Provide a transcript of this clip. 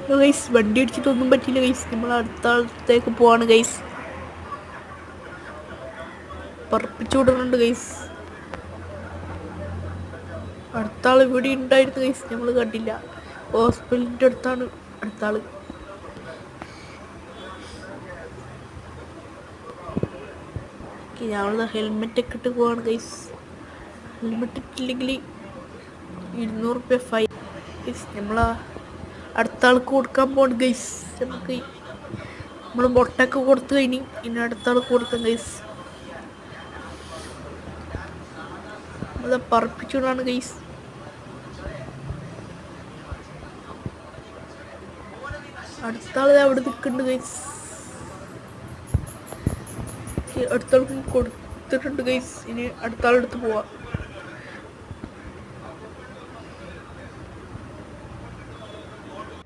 Guys വണ്ടി അടിച്ചിട്ടൊന്നും പറ്റില്ല guys. നമ്മൾ അടുത്ത ആളത്തേക്ക് പോവാണ് ഗൈസ്. പറപ്പിച്ചു വിടുന്നുണ്ട് ഗൈസ്. അടുത്ത ആൾ ഇവിടെ ഉണ്ടായിരുന്നു ഗൈസ്, നമ്മൾ കണ്ടില്ല. ഹോസ്പിറ്റലിൻ്റെ അടുത്താണ് അടുത്ത ആള്. ഞങ്ങൾ ഹെൽമെറ്റ് ഒക്കെ ഇട്ട് പോവാണ് ഗൈസ്. ഹെൽമെറ്റ് ഇട്ടില്ലെങ്കിൽ 200 രൂപ ഫൈൻ ഗൈസ്. നമ്മളാ അടുത്ത ആൾക്ക് കൊടുക്കാൻ പോകണം ഗൈസ്. നമുക്ക് നമ്മൾ മുട്ടൊക്കെ കൊടുത്തു കഴിഞ്ഞ് ഇനി അടുത്ത ആൾക്ക് കൊടുക്കാം ഗൈസ്. നമ്മളത് പറപ്പിച്ചുകൊണ്ടാണ് ഗൈസ്. അടുത്ത ആൾ അവിടെ നിൽക്കുന്നുണ്ട് ഗൈസ്. അടുത്ത ആൾക്ക് കൊടുത്തിട്ടുണ്ട് ഗൈസ്. ഇനി അടുത്ത ആളെടുത്ത് പോവാം.